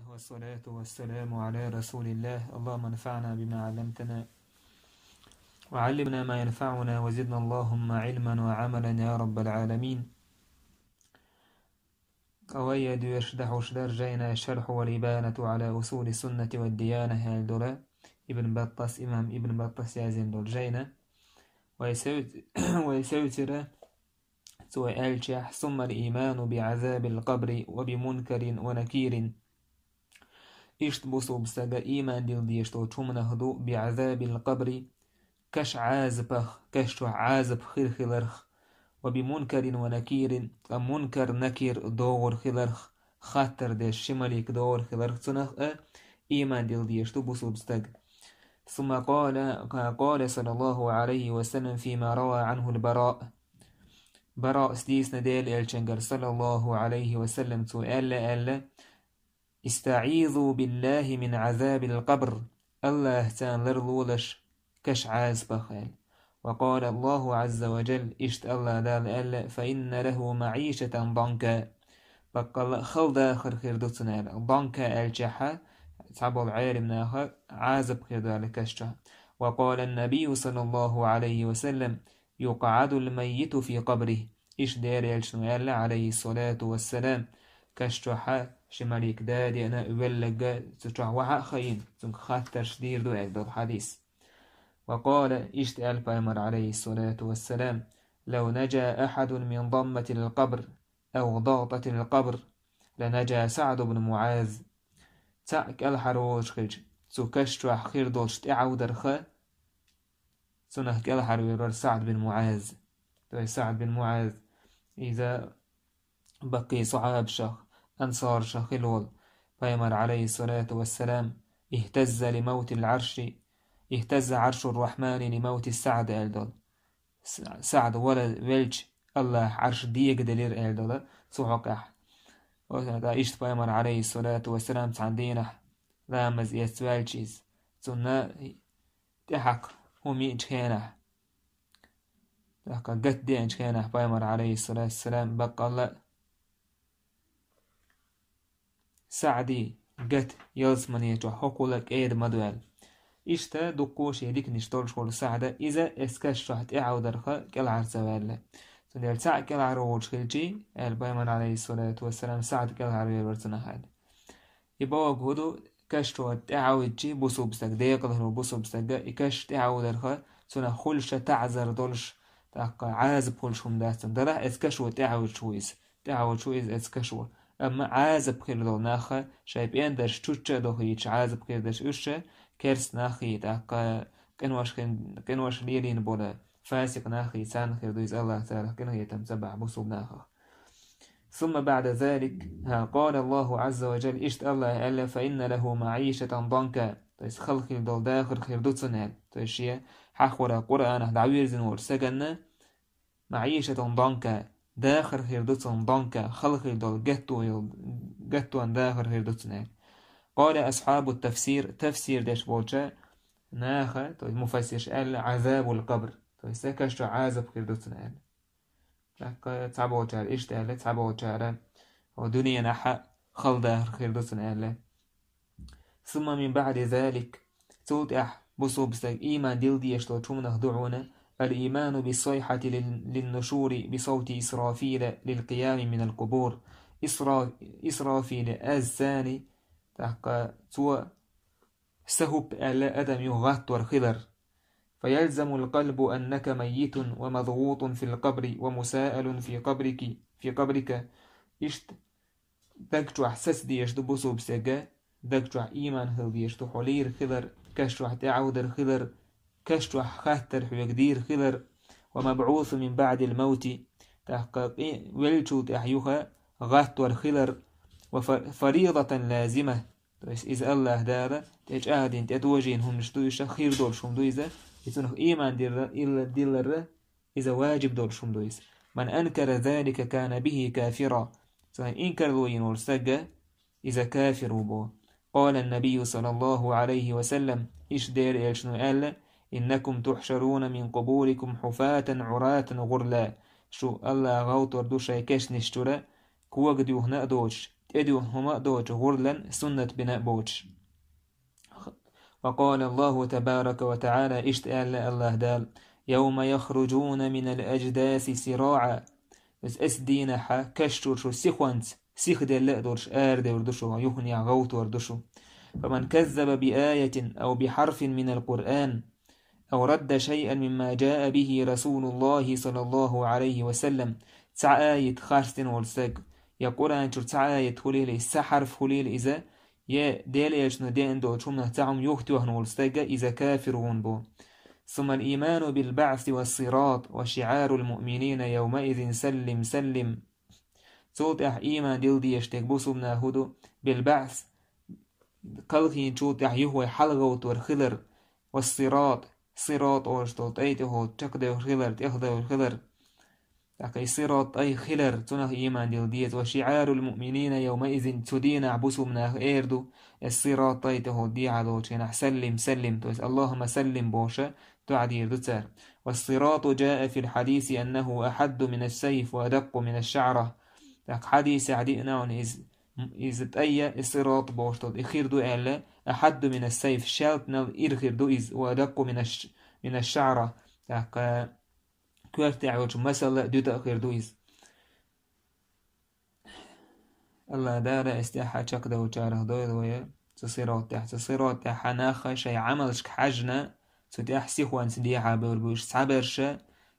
والصلاة والسلام على رسول الله. اللهم انفعنا بما علمتنا وعلمنا ما ينفعنا وزدنا اللهم علما وعملا يا رب العالمين. قويد يشدح شدر جينا الشرح والإبانة على أصول السنة والديانة هالدولا ابن بطس إمام ابن بطس يازين دول جينا ويسوتر سوى الشيح ثم الإيمان بعذاب القبر وبمنكر ونكير إشت بصوب سجا إيمان ديل ديشتو تشومنا هدو بعذاب القبر كش عازبخ كش عازب خير خلرخ وبمنكر ونكير منكر نكير دور خلرخ خاطر ديش شماليك دور خلرخ تنخ إيمان ديل ديشتو بصوب سجا. ثم قال صلى الله عليه وسلم فيما روى عنه براء سديس نديل الشنجر صلى الله عليه وسلم سؤال ألا استعيذوا بالله من عذاب القبر الله تان لرلولش كش عاز بخال. وقال الله عز وجل اشت الله دال ألا فإن له معيشة ضنكا بقال خل داخر خيردتنا ضنكا الجحا تعبوا العالم ناخر عازب خيردال كشتا. وقال النبي صلى الله عليه وسلم يقعد الميت في قبره إش دير يلشنو عليه الصلاة والسلام كشتوحا شماليك دادي أنا أبلغ تشوح وحا خين تنك خاطر شدير دو أكدو الحديث. وقال إشت البايمر عليه الصلاة والسلام لو نجا أحد من ضمة القبر أو ضغطة القبر لنجا سعد بن معاذ تأك الحروج خيج تو كشتوح خير دولشت اعودر خا سنهك الحروج سعد بن معاذ. سعد بن معاذ إذا بقي صعاب شخ أنصار شخلول بيمر عليه الصلاة والسلام اهتز عرش الرحمن لموت السعد ألدول سعد ولا ولج الله عرش ديك دلير ألدول صحقح. وهذا إشت بيمر عليه الصلاة والسلام تعندينه لامز يسوالشيز سنة تحق هم يجخينه قد دي انشكينه بيمر عليه الصلاة والسلام بقى الله سعدي قد يلزمني جو حقولك ايد مدوال اشتا دقوش يديك نشتول شغل سعدة إذا اسكاش شحت اعودرخا كالعر زوال سنديل سعد كالعر وشخلجي البيمر عليه الصلاة والسلام سعد كالعر يورتنا هاد يباوك هدو كاشتو تعودجي بصوبستك ديقظه بصوبستك إكاش تعودرخا سنة خلشة تعذر دولش تاقا عازب خلشهم داستن دلا اسكاشو تعود شويز اسكاشو أما عازب خير دول ناخا شايبين درش توچه دو هيش عازب خير درش اوشه كرس ناخي تاقا كنواش ليلين بولا فاسق ناخي سان خير دويز الله تعالى كنه يتمسبع بصوب ناخا. ثم بعد ذلك قال الله عز وجل اشت الله ألا فإن له معيشة ضنكا تيس خلق دول داخر خير دوتسنال تيشيه حخورا قرآن دعوير زنور سجنة معيشة ضنكا داخر خير دوتسن ضنكا خلق دول جتو داخر خير دوتسنال. قال أصحاب التفسير تفسير داش بوجه ناخا تيس مفسرش ألا عذاب القبر تيس كشتو عذاب خير دوتسنال تعبوا جار إيش تاله تعبوا جاره ودنيا نحا خلده خير دوسن أله. ثم من بعد ذلك توت بصوب سك إيمان ديل ديشتو تمنه دعونا الإيمان بالصيحة للنشور بصوت إسرافيل للقيام من القبور إسرافيل الثاني تحقى تو سهب ألا أدم يغط والخضر فيلزم القلب أنك ميت ومضغوط في القبر ومسائل في قبرك إشت دكتو أحساس ديش دبوسو بسجا دكتو إيمان هل ديش تحولير خضر كشتو تعودر خضر كشتو خاتر حيقدير خضر ومبعوث من بعد الموت تحقق ولشو تحيوها غات والخضر وفريضة لازمة إذا الله دارا تجاهدين تتوجين هم نشتويش خير دول شم دويزة يتنخ إيمان دير إذا واجب دول شم دويز. من أنكر ذلك كان به كافرا إنكر دوين ورسجة إذا كافر بو. قال النبي صلى الله عليه وسلم إيش دير إلشنو ألا إنكم تحشرون من قبوركم حفاة عراة غرلا شو الله غوتر دو شايكش نشترا كوغ ديوه نأدوش تدو هما دوج غرلا سنة بناء بوش. وقال الله تبارك وتعالى اشتأل الله دال يوم يخرجون من الأجداث سراعا بس اسدين حا كشتور شو سيخوانت سيخ دل دورش دور دشو يهني غوت وردشو. فمن كذب بآية أو بحرف من القرآن أو رد شيئا مما جاء به رسول الله صلى الله عليه وسلم تع آية خارستين والساق يا قرآن شو تع آية خليل السحرف خليل إذا يا ديليش ندين دول شمنا تعم يختوهن والساق إذا كافرون بو. ثم الإيمان بالبعث والصراط وشعار المؤمنين يومئذ سلم سلم. صوت إيمان ديل دي يشتك بوصبنا هدو بالبعث قلخين شوت يهوي حلغة وتورخلر والصراط صراط أوشتوت أي تهو تقدر خلر تأخذ خلر تاكي صراط أي خلر تنه إيمان ديل ديت. وشعار المؤمنين يومئذ تدين عبسو منه إيردو الصراط أي تهو دي علوشين سلم سلم توس اللهم سلم بوشة تعدير دوتر. والصراط جاء في الحديث أنه أحد من السيف وأدق من الشعرة. تاك حديث عدينا إذا تأيى الصراط بوشتوت إخير دو إعلا أحد من السيف شالتنا إرخير دو إز وأدق من الشعرة. تاك كوارت عوج مثلا دو تأخير دو إز. الله دار استيحا شك دو جاره دو ويا تصيرات تحت تصيرات تحت ناخا شي عملش كحجنا تتيح سيخوان سديحا بوربوش تعبرش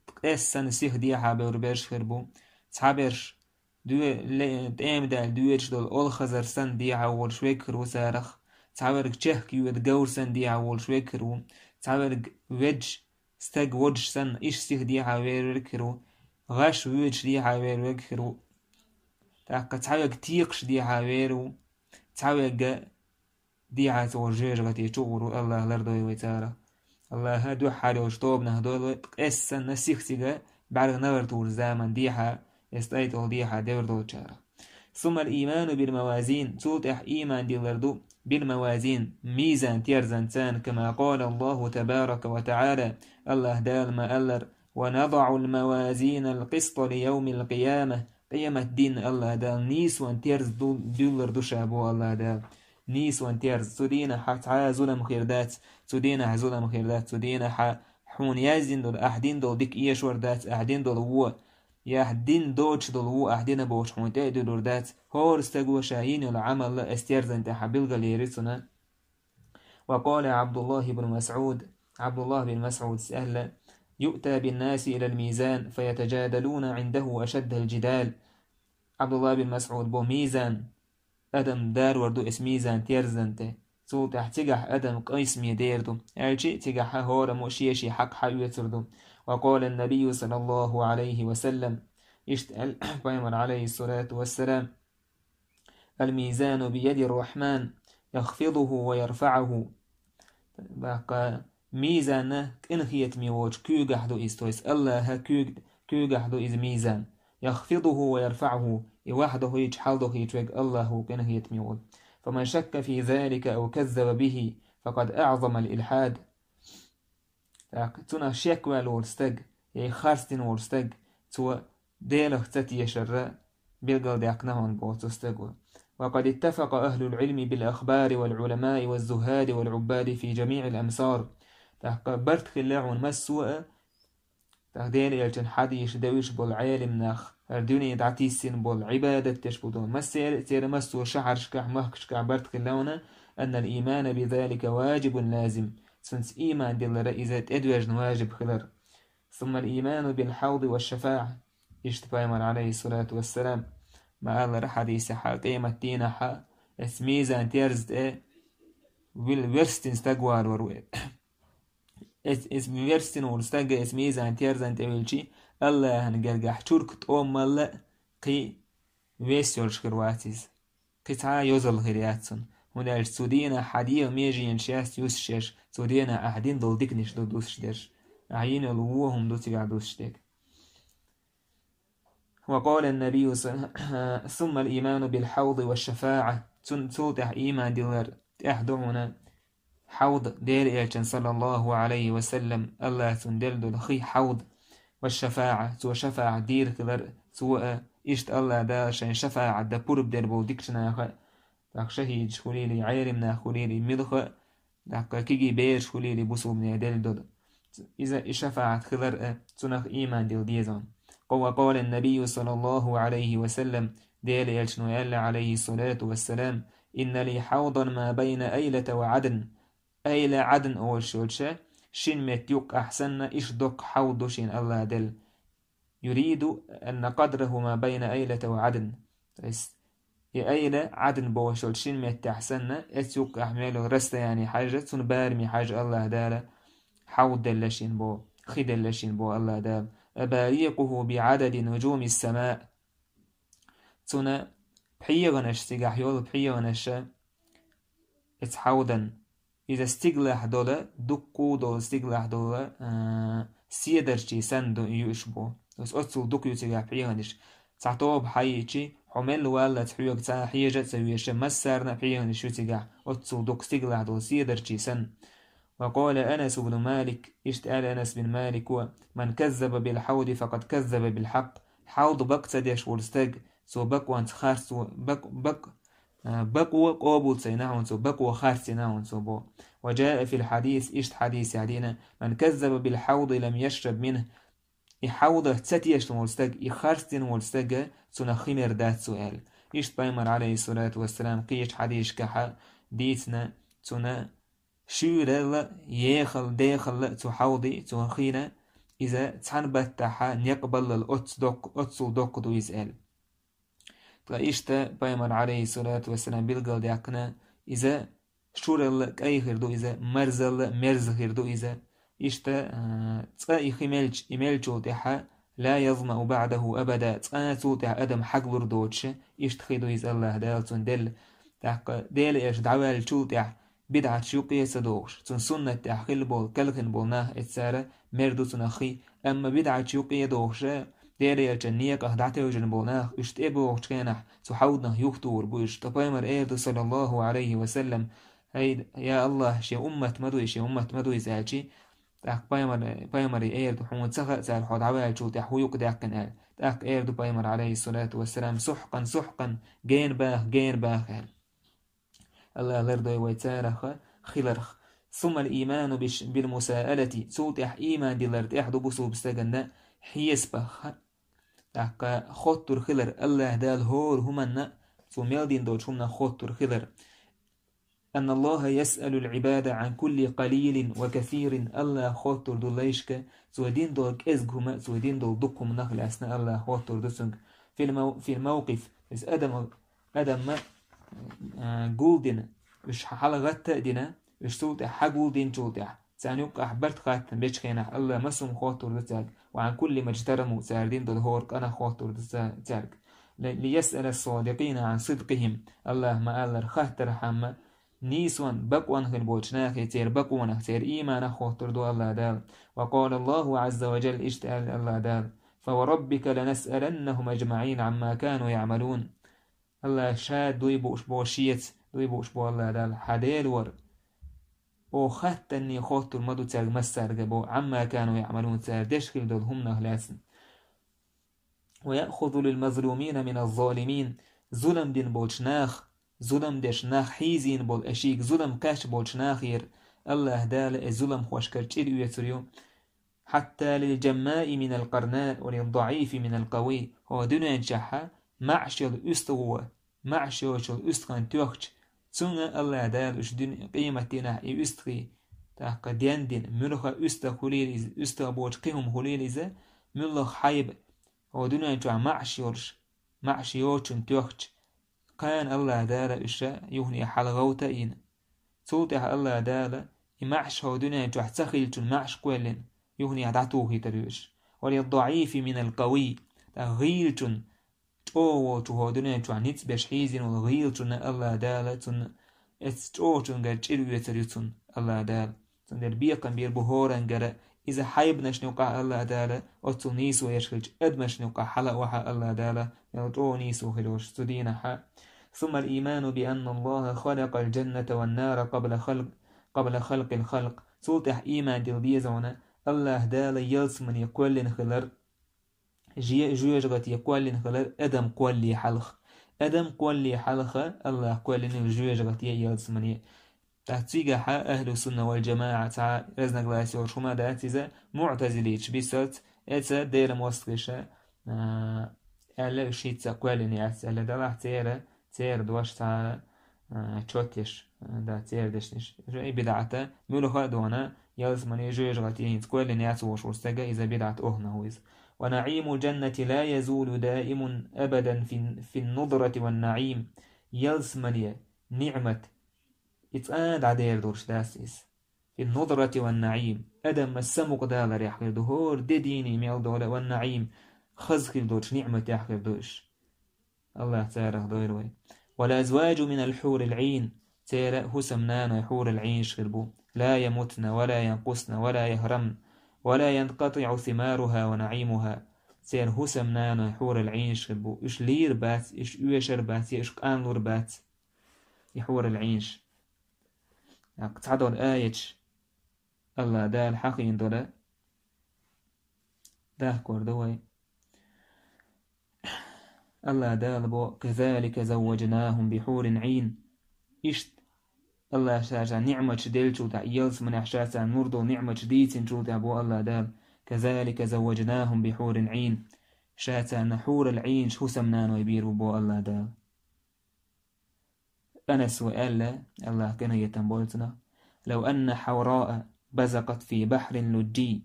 تقسن سيخ ديحا بوربيش خربو تعبرش دو تأم دال دويش دول أول خزر سن ديحا والشويكر وسارخ تعبرك تشهك يود جور سن ديحا والشويكر تعبرك ويدج ستاق وجه سن إيش سيخ ديحا ويركرو غاش ويدج ديحا ويركرو تاك تعبرك تيقش ديحا ويرو تعبرك ديحا توجيج غتي تشورو الله لردوي ويتارا الله هادو حالي وشطوبنا هدول تقسن نسيخ تيغا بعد نغر طول زامن ديحا استيتو ديحا دور دو تشارا. ثم الإيمان بالموازين توتح إيمان دي لردو بالموازين ميزان تيرزان تان كما قال الله تبارك وتعالى الله دال ما ألر ونضع الموازين القسط ليوم القيامة قيامة دين الله دال نيس وان تيرز دولر دو شابو الله دال نيس وان تيرز تدين حتى ظلم خيردات تدين ظلم خيردات تدين حون يازين دول أحدين دول ديك إيش وردات أحدين دول هو يحدين دوش دول هو أحدين بوش حون تأدي دولردات هور استقوى شاهين العمل استيرزن تحبيل غليرسنا. وقال عبد الله بن مسعود سأل يؤتى بالناس إلى الميزان فيتجادلون عنده أشد الجدال. عبد الله بن مسعود بو ميزان أدم دار وردو اس ميزان تيرزنته صوت احتجح أدم قيس ميديردو أرجي تجح هور موشيشي حق حيوتردو. وقال النبي صلى الله عليه وسلم اشتأل بيمر عليه الصلاة والسلام الميزان بيد الرحمن يخفضه ويرفعه. بقى ميزان انخيت ميوج كيوغحدو استويس الله كيوغحدو إز ميزان يخفضه ويرفعه وحده يجحلده يتوق الله كنهيت ميوج. فمن شك في ذلك أو كذب به فقد أعظم الإلحاد. تنا شكوى الورستق خارستين ورستق تو ديلخ تتي يشرع بالقل ديقنهن بوتستقوى. وقد اتفق أهل العلم بالأخبار والعلماء والزهاد والعباد في جميع الأمصار. برت خلاعون مسوء تهدين يلجن حديش دويش بالعالم ناخ الدنيا دعتيسين بالعبادة تشبدون مسير تير مسو شحر شكح مهكشكح برت خلاعون أن الإيمان بذلك واجب لازم سنس إيمان دل رئيزات إدواج واجب خلر. ثم الإيمان بالحوض والشفاعة اشتبايمر عليه الصلاة والسلام ما قال حديث قيمة دينا حا اسميزان تيرزد والورستين استقوال وروئ اسم ورستين والستقى اسميزان تيرزان تيولشي الله هنقرقح تركت مالا قي ويسيول شكرواتيز قطعا يوزل غرياتسون هنا سودينا حديث ميجي ينشاس يوسشش سودينا أحدين دول ديكنش دول دوسشدش عين الوهم دو تيقع دوسشدك. وقال النبي ثم الإيمان بالحوض والشفاعة تنتوتح إيمان دلر تحضرنا حوض دير إلشان صلى الله عليه وسلم الله تندل دل خي حوض والشفاعة تو شفاعة دير كلر سوء إشت الله دا شين شفاعة دا بورب در بول ديكشنا داك شهيد خليلي عيرمنا خليلي مدخ داك كيجي بير خليلي بوسو من دل دود إذا شفاعة خلر تنخ إيمان دل ديزون وقال النبي صلى الله عليه وسلم ديل يلشنو يلا عليه الصلاة والسلام إن لي حوضا ما بين أيلة وعدن أيلة عدن أول شولشة شين متيوك أحسن إش دوك حوض شين الله دل يريد أن قدره ما بين أيلة وعدن أيلة عدن بوشول شين مت أحسن أتيوك أحمله رست يعني حاجة تنبارمي حاجة الله دال حوض دلشين بو خد اللشين بو الله دال أباريقه بعدد نجوم السماء تنا بحيغنش سيقاح يول بحيغنش اتحوضا إذا استقلاح دولا دقو دول استقلاح دولا سيدرشي سندو يشبو بس أتصل دق يتقاح بحيغنش تعطوه بحييشي حمل ولا تحيوك تا حيجة تسويش مسارنا بحيغنش يتقاح أتصل دق استقلاح دول سيدرشي سن وقال أنس بن مالك اشتقال أنس بن مالك من كذب بالحوض فقد كذب بالحق حوض بق تديش ورستق سو بق وانت خارس بق وقابل سيناهون سو بق وخارس سيناهون سو بو وجاء في الحديث اشت حديث عدينا من كذب بالحوض لم يشرب منه يحوض تتيش ورستق يخارسين ورستق سو خمر دات سؤال اشت بايمر عليه الصلاة والسلام قيش حديث كحا ديتنا سنا شورل يخل داخل تحوضي تخينا إذا تنبتها نقبل الأتصل دوك دو يسأل تلاقيشتا بايمر عليه الصلاة والسلام بالقل داكنا إذا شورل كأيخر دو إذا مرزخر دو إذا إشتا تقاي خمالج إمالجو تحا لا يظمأ بعده أبدا تقاتو تح أدم حقلر دوتش إشت خيدو إذا الله دالتون دل تحق ديل إيش دعوال شو تح بدعة شوقية سدوش تن سنة تحخيل بول كالخن بولناه اتسارة مردو تنخي أما بدعة شوقية دوش ديري الجنية قهدعته وجن بولناه اشتئبو وشكينح تحودنه يختور بوش تبايمر ايردو صلى الله عليه وسلم هيد يا الله شي أمة مدوي زالشي تاك بايمر ايردو حمود سخا زال حود عوال شو تحويق داكن آل تاك ايردو بايمر عليه الصلاة والسلام سحقا جين باخ الله لردوي ويتارخ خلرخ ثم الإيمان بالمساءلة سوتح إيمان دي لردح دبسو بستغن حيسبخ تحقى خطر خلر الله دال هور همنا ثم دين دوشمنا خطر خلر أن الله يسأل العباد عن كل قليل وكثير الله خطر دوليشك سودين دولك إزغهما سودين دول دقهم نخل أسناء الله خطر دسنك في الموقف إذ أدم جولدين مش حلقات دينا مش توت حجولدين توت سانيوك أحبرت خاتم بيش خينا الله مسهم خاطر دتاج وعن كل ما اجترموا ساردين دهورك أنا خاطر دتاج ليسأل الصادقين عن صدقهم الله ما قال خاطر حما نيسوان بقوان خلبوشنا خيتير بقوان خيتير إيمان خاطر دو الله دال وقال الله عز وجل اشتأل الله دال فوربك لنسألنهم أجمعين عما كانوا يعملون الله شاد دوي بوش بوشيت دوي بوش بو الله دال حديل ور او خطني خاطر مدو تاج مسر بو عما كانوا يعملون تاج دشخل دول هم نهلاسن ويأخذ للمظلومين من الظالمين ظلم دين بولشناخ ظلم دشناخ حيزين بول أشيك ظلم كاش بولشناخير الله دال الظلم خوشكر تشير يتريو حتى للجماء من القرناء وللضعيف من القوي هو دنيا انشحها معشل أستغوى معشل أستغن تيوخش تسونا الله دال أشدن قيمتنا أستغي تاق دين دين ملخ أستغوليل أستغبوش قيهم خليل إذا ملخ حيب هو دنيا انشحها معشيوشن تيوخش كان الله دال أشا يهني حلغوتا إن صوتها الله دال معش هو دنيا انشحها تسخيلتن معش قويلن يهني عدعتوه تريوش وللضعيف من القوي تغيلتن او تو دنيا تو نيت باش حيزين وغيلتن الله دالتن استوتن غچيرو يتريتن الله دال تندر بيقن بير بهورن غره اذا حيبنش نوقع الله دال اوتو نيسو يشخج ادمش نوقع حلا وحا الله دال يوتو نيسو خلوش تدينها ثم الإيمان بأن الله خلق الجنة والنار قبل خلق الخلق سلطح إيمان دل ديزونا الله دال يلسمن يقولن خلر جوجغت يقولن خلال أدم قولي حلخ أدم قولي حلخ الله قولن جوجغت يلسمني تحتيجا أهل السنة والجماعة تاع رزنا غلاسي وشما داتيزا معتزليش بيسات إتسا دير موسكشة ألا شيتسا قولن يأس ألا دلح تير دواش تاع تشوتيش دا تير دشنش أي بدعته ملوخا دونا يلسمني جوجغت يهينت قولن يأس وشورستجا إذا بدعت أهنا هويز ونعيم الجنة لا يزول دائم أبدا في النضرة والنعيم يلسمني نعمة إتقاد عدير دورش داسيس في النضرة والنعيم أدم السمق دالر يحقر دهور ديني ميل دولة والنعيم خزخر دورش نعمة يحقر دورش الله تارخ دويروي والأزواج من الحور العين تيرا هسمنان حور العين شربو لا يمتن ولا ينقصن ولا يهرمن ولا ينقطع ثمارها ونعيمها تير هسمنان حور العين شربو إش لير بات إش يوشر بات إش قانلور بات يحور العينش تعدوا الآية الله دال حقين دولا ده كوردوي الله دال بو كذلك زوجناهم بحور عين إشت الله شاجع نعمة شديل شوتا يلس من أحشاسا نوردو نعمة شديد شوتا بو الله دال كذلك زوجناهم بحور عين شاتا نحور العين شو سمنان ويبير بو الله دال أنس وقال الله كان يتنبولتنا لو أن حوراء بزقت في بحر لجي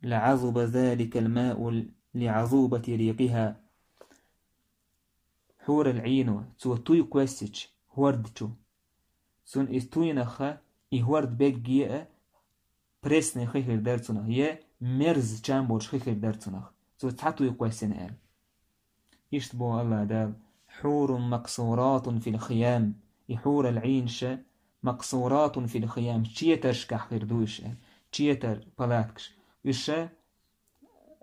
لعذب ذلك الماء لعذوبة ريقها حور العين تو توي كويسج هوردتو سون استوينخا إهورد بيجي بريسني خير درتنا هي مرز جامبوش خير درتنا تو تعطو يكويسن قال يشتبو الله دال حور مقصورات في الخيام يحور العينش مقصورات في الخيام تشيترش كحير دوش تشيتر بلاتكش وشا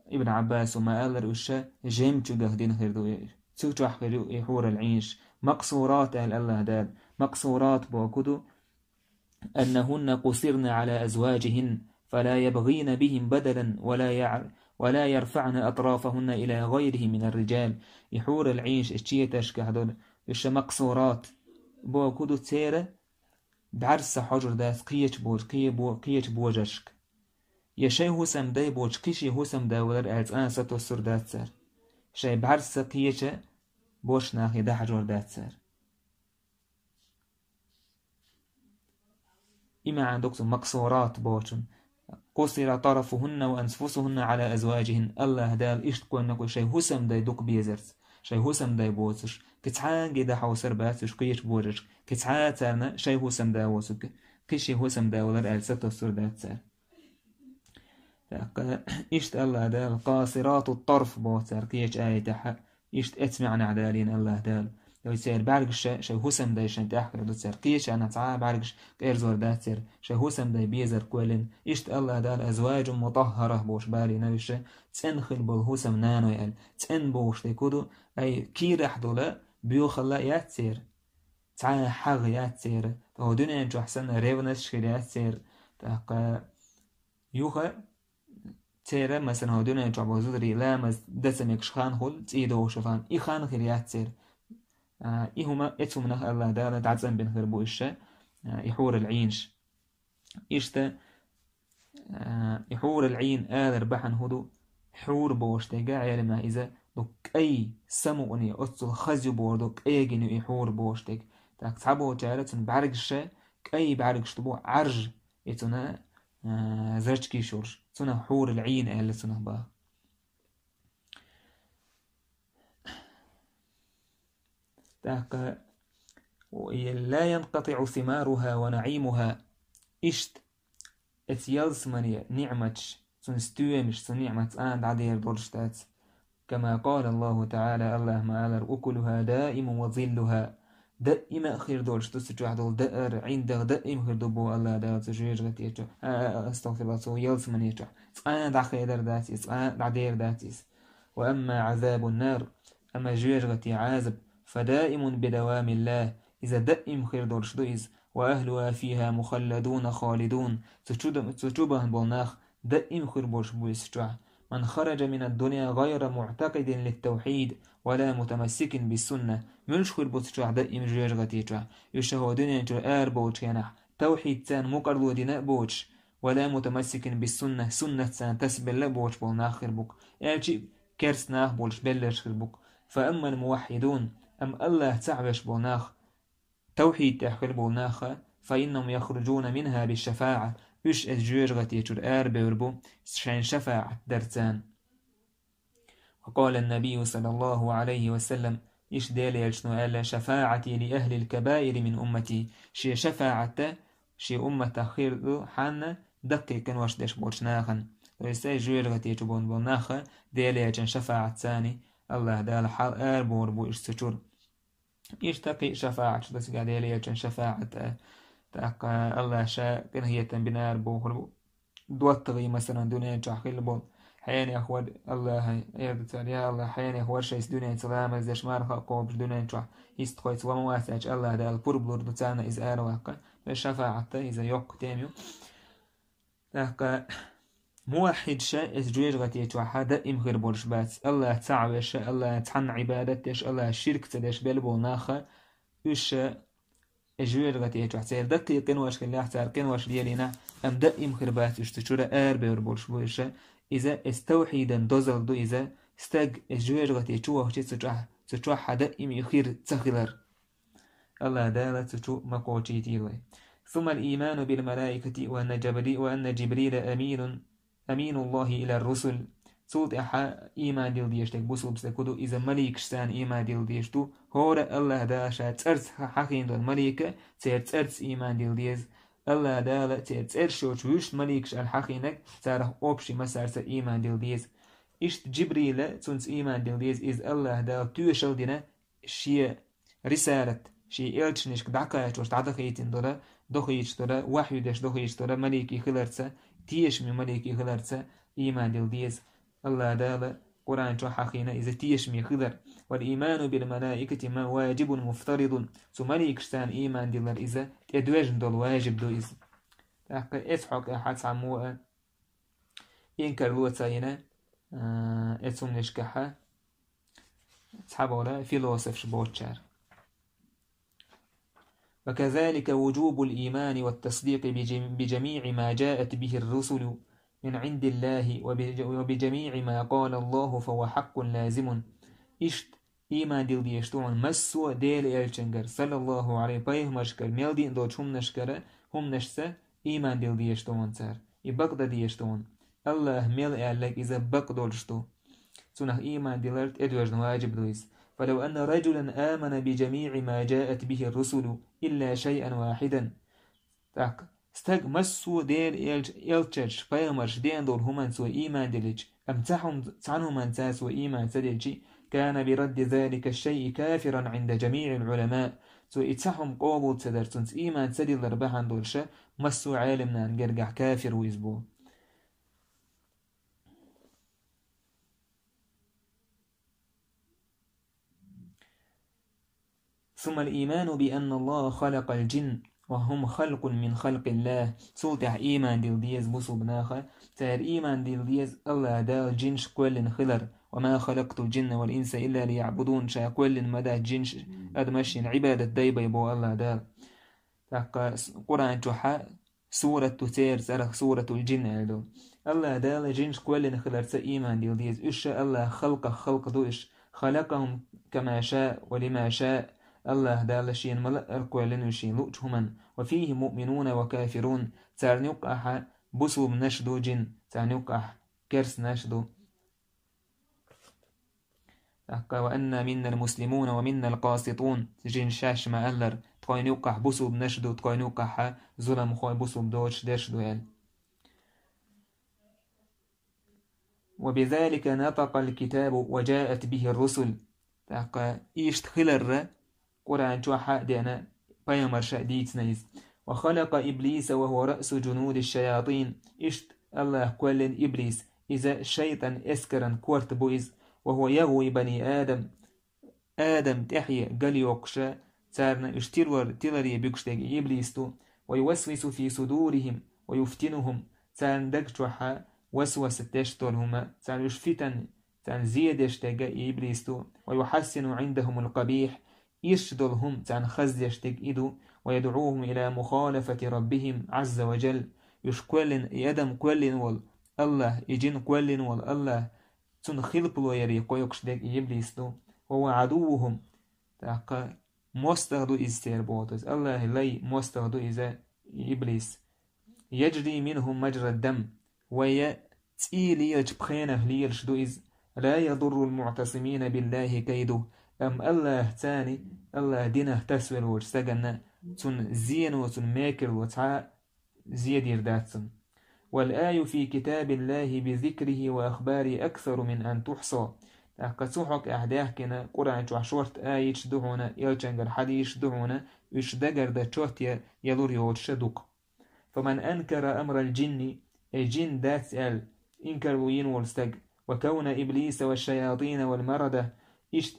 ابن عباس وما قال وشا جيمتو قهدين خير دوش تشوتو حير يحور العينش مقصورات أهل الله دال مقصورات بوكدو أنهن قصرن على أزواجهن فلا يبغين بهم بدلا ولا يرفعن أطرافهن إلى غيره من الرجال يحور العيش اشتيتش كهدول إش مقصورات بوكدو تيرة بعرس حجر داس قيش بوجشك يشي هسم داي بوج كيشي هسم داولر ألت أنا ستو سر داتسر شي بعرس قيش بوش ناخي دا حجر داتسر إما عندك مقصورات بوشن قصر طرفهن وأنفسهن على أزواجهن الله دال إشتكو أنكو شي هسم داي دوك بيزرس شي هسم داي بوتش كتعان جدا حوسر باتش قيش بوجش كتعان تارنا شي هسم داي وسك كيشي هسم داي ولر ألسة السر داتسر إشت الله دال قاصرات الطرف بوتر كيش آية تحا إشت اتمعنا عدالين الله دال لو يصير بعرقش شي هسم داي شن تحقر دوتر قيش أنا تعا بعرقش كيرزور داتر شي هسم داي بيزر كولن إشت الله دال أزواج مطهرة بوش بالي نوش تنخل بالهسم نانو يال تن بوش تيكودو أي كيرح دولا بيوخلا ياتسير تعا حغ ياتسير فهو دنيا انجو حسن ريونش خير ياتسير تاقا يوخا تيرا مثلا هو دنيا انجو عبوزودري لامز دسم يكشخان خل تيدو شفان إخان خير ياتسير إهما إتو منخ الله دالا تعزن بين خربو إشتا يحور العينش إشتا يحور العين آذر بحن هدو حور بوشتا قاعي لما إذا دوك أي سموني أتصل خزي بوردوك أي جنو يحور بوشتك تاك تعبو جالتن بعرقشتا كأي بعرقشتبو عرج إتونا زرجكي شورش تنا حور العين أهل تنا باه تاك لا ينقطع ثمارها ونعيمها إشت اتيالس مني نعمتش تنستويمش تنعمت آند عدير دولشتات كما قال الله تعالى الله ما ألر أكلها دائم وظلها دائم أخير دولش تسجع دول دائر عندك دائم خير دبو الله دا تجيج غتيجو استغفر الله سو يالس مني يجو آند عخيدر داتيس آند عدير داتيس وأما عذاب النار أما جيج غتي عازب فدائم بدوام الله إذا دائم خير دولش دويز وأهلها فيها مخلدون خالدون تشوبه بالناخ دائم خير بوش بويسجع من خرج من الدنيا غير معتقد للتوحيد ولا متمسك بالسنة ملش خربط شو دائم جيج غتيجا يشهدون جو بوش ينح توحيد تان مقرلو دينا بوش ولا متمسك بالسنة سنة تان تسبل بوش بول ناخر بوك الجي كرس ناخ بولش بلش خربوك فأما الموحدون أم الله تعبش بوناخ توحيد تحقل بوناخ فإنهم يخرجون منها بالشفاعة إش الجيج غتيجر بيربو شان شفاعة درتان. وقال النبي صلى الله عليه وسلم إيش دالي يلشنو ألا شفاعتي لأهل الكبائر من أمتي شي شفاعة شي أمة خير حانا دقيقا واش داش بورشناخن ويساي جوير تيجبون بوناخا دالي يلشن شفاعة ثاني الله دال حال بوربو إيش سجور إيش تقي شفاعة بس قاعد دالي يلشن شفاعة تاق الله شاء كان هي تنبنار بو دوتغي مثلا دنيا جاخيل بول حياني أخوار الله يرد يا الله حياني أخوار شيء دنيا سلامة زش مارخا قوبش دنيا جاخ يستخويت ومواسج الله ده البربلور دتانا إذا أرواقا بشفاعة إذا يوق تيميو لك موحد شاء إسجويج غتي جاخ دائم غير بولش بات الله تعوش الله تحن عبادتش الله شرك تدش بلبول ناخا إيش إجوير غتي جاخ تير دقيقين واش كلا احتار كين واش ديالنا أم دائم غير بات يشتشورا بير بولش بويش إذا استوحيدا دوزل دو إذا استاق الجوير غتي تشوه تشوه حدا إم يخير تخلر الله دالة تشوه مقوشي تيلي. ثم الإيمان بالملائكة وأن جبريل أمين الله إلى الرسل صوت أحا إيمان ديل ديشتك بوصل بسكدو إذا مليك شتان إيمان ديل ديشتو هورا الله داشا ترس حقين دون مليكة ترس إيمان ديل ديز الله دالة ترشوش ويش مليكش الحقينك تاره أوبشي مسارس إيمان ديل ديز إشت جبريل تنس إيمان ديل ديز إذ الله دالة توشل دينا شي رسالة شي إلتشنشك دعكايت وش تعدقيتين دولا دخيش دولا وحي داش دخيش دولا مليكي خلرتسا تيش من مليكي خلرتسا إيمان ديل ديز الله دالة قرآن جو حقينا إذا تيش من خلر والإيمان بالملائكة ما واجب مفترض سو مليكشتان إيمان ديلر إذا تدواجن دول واجب دو إذا تحقى إسحق أحد سعموء إنكر لوتاينا إتسوم نشكحة تحبولا فيلوسف شبوتشار. وكذلك وجوب الإيمان والتصديق بجميع ما جاءت به الرسل من عند الله وبجميع ما قال الله فهو حق لازم إشت إيمان ديل ديشتون مسو ديل إلشنجر صلى الله عليه بيه مشكر ميلدين دوش هم نشكر هم نشسة إيمان ديل ديشتون سار إبقد ديشتون الله ميل إعلك إذا بقدولشتو سنه إيمان ديلرت إدواج نواجب دويس. فلو أن رجلا آمن بجميع ما جاءت به الرسل إلا شيئا واحدا استاق مسو دير إلتش بيامرش دين دول همان سوى إيمان ديلج أم تعنهم أنسا سوى إيمان سدلجي كان برد ذلك الشيء كافرا عند جميع العلماء سوى إتسحهم قوبل تدر سنس إيمان سدل ربحان دولشا مسو عالمنا نقرقع كافر ويزبو. ثم الإيمان بأن الله خلق الجن وهم خلق من خلق الله سلطع إيمان ديل ديز بصو بناخا تار إيمان ديل ديز الله دال جنش كل خلر وما خلقت الجن والإنس إلا ليعبدون شا كل مدى جنش أدمشين عبادة دايبا يبو الله دال تاقا قرآن جوحا سورة تسير سرخ سورة الجن عدو الله دال جنش كل خلر سا إيمان ديل ديز إشا الله خلق دوش خلقهم كما شاء ولما شاء الله دال شين ملأ القوالين وشين لؤجهما وفيه مؤمنون وكافرون تارنيق أحا بصوب نشدو جن تارنيق أح كرس نشدو وأن منا المسلمون ومنا القاسطون جن شاش ما ألر تقاينيق أح بصوب نشدو تقاينيق أح ظلم خوي بصوب دوش درشدو يال. وبذلك نطق الكتاب وجاءت به الرسل إيش تخلر قرآن جوحا دينا بيامر شأديت نيز. وخلق إبليس وهو رأس جنود الشياطين إشت الله كل إبليس إذا شيطان إسكرا كورت بويز وهو يغوي بني آدم تحيي قل يوقشا تارنا اشترور تلري بيكشتاق إبليستو ويوسوس في صدورهم ويفتنهم تارن دك جوحا وسوسة تشتولهما تان يش فتن تان زيادش تجا إبليستو ويحسن عندهم القبيح يشدلهم تان خزيش تج إدو ويدعوهم إلى مخالفة ربهم عز وجل يش كلن يدم كلن وال الله يجين كلن وال الله تن خلقلو يري قويقش دج إبليستو هو عدوهم تاقا مستغدو استيربوتز الله لي مستغدو إذا إبليس يجري منهم مجرى الدم ويتيلي يجبخينه ليرشدو إذ لا يضر المعتصمين بالله كيده أم الله تاني الله دينه تسول وجسجن تن زين وتن ماكر وتعا زيد يرداتن والآي في كتاب الله بذكره وأخبار أكثر من أن تحصى قصوحك أحداه كنا قرآن شورت آي يشدهونا يلجنجر حدي يشدهونا يشدقر دا شوت يلور يوتشدوك فمن أنكر أمر الجن أي جن دات إنكر وين والستق وكون إبليس والشياطين والمردة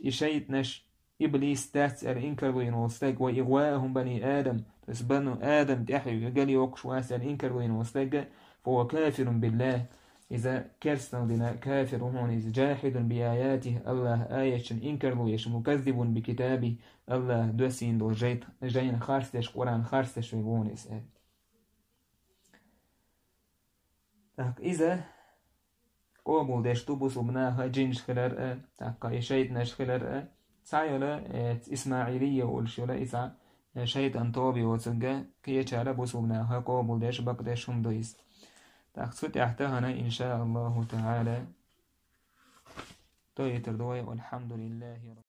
إشيتنش إبليس دات إنكر وين والستق وإغواءهم بني آدم تسبنوا آدم تحيو يقال يوكش واسأل إنكر وين والستق فهو كافر بالله إذا كرسنا لنا كافر هون إذا جاحد بآياته الله آية إنكر ويش مكذب بكتابه الله دوسين دو جين خارستش قرآن خارستش ويقون إسأل إذا قوموا داشتو بصبناها جنش خلال تاقا يشيطناش خلال سايولا إسماعيلية والشولا إذا شيطان طوبي وتنقى كي يشعر بصبناها قوموا داش بقداش هم دويس تاقصت احتهنا إن شاء الله تعالى تويتر دوي والحمد لله